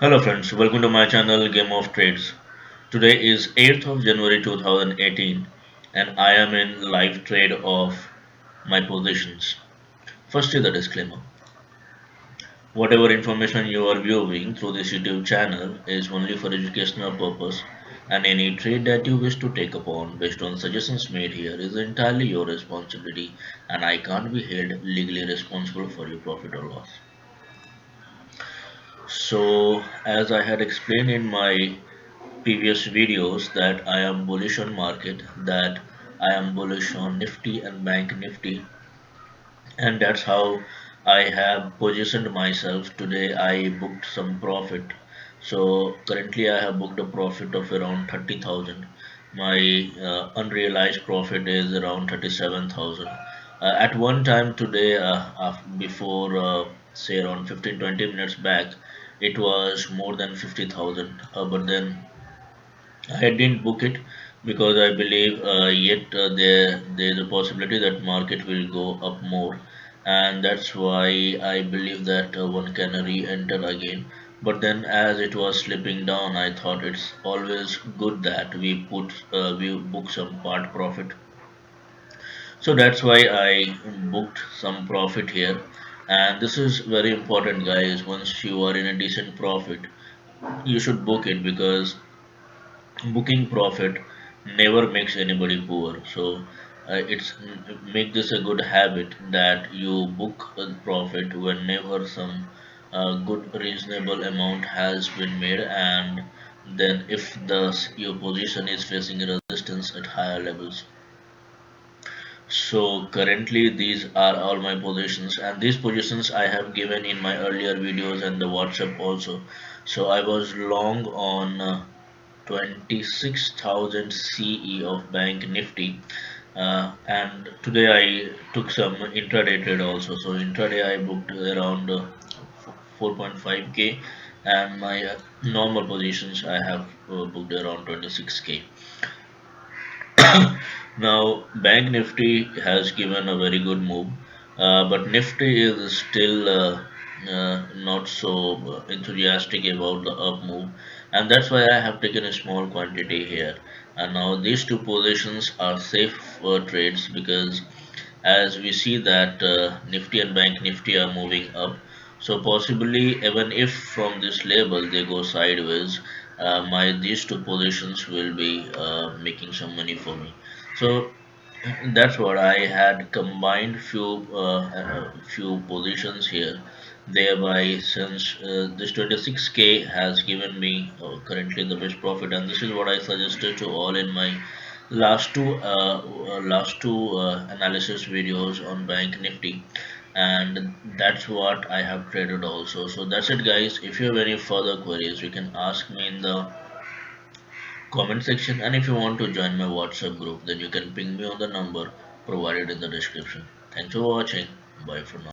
Hello friends, welcome to my channel Game of Trades. Today is 8th of January 2018 and I am in live trade of my positions. Firstly the disclaimer. Whatever information you are viewing through this YouTube channel is only for educational purpose and any trade that you wish to take upon based on suggestions made here is entirely your responsibility and I can't be held legally responsible for your profit or loss. So as I had explained in my previous videos that I am bullish on market, that I am bullish on Nifty and Bank Nifty, and that's how I have positioned myself. Today I booked some profit. So currently I have booked a profit of around 30,000. My unrealized profit is around 37,000. At one time today, before say around 15-20 minutes back, it was more than 50,000. But then I didn't book it because I believe yet there's a possibility that market will go up more, and that's why I believe that one can re-enter again. But then, as it was slipping down, I thought it's always good that we book some part profit. So that's why I booked some profit here, and this is very important, guys. Once you are in a decent profit, you should book it because booking profit never makes anybody poor. So it's make this a good habit that you book a profit whenever some good reasonable amount has been made, and then if your position is facing resistance at higher levels. So currently these are all my positions, and these positions I have given in my earlier videos and the WhatsApp also. So I was long on 26,000 CE of Bank Nifty, and today I took some intraday trade also. So intraday I booked around 4.5k, and my normal positions I have booked around 26k. Now, Bank Nifty has given a very good move, but Nifty is still not so enthusiastic about the up move, and that's why I have taken a small quantity here. And now these two positions are safe trades because as we see that Nifty and Bank Nifty are moving up, so possibly even if from this level they go sideways, my these two positions will be making some money for me. So that's what I had combined few positions here. Thereby, since this 26k has given me currently the best profit, and this is what I suggested to all in my last two analysis videos on Bank Nifty, and that's what I have traded also. So that's it, guys. If you have any further queries, you can ask me in the comment section, and if you want to join my WhatsApp group, then you can ping me on the number provided in the description. Thanks for watching. Bye for now.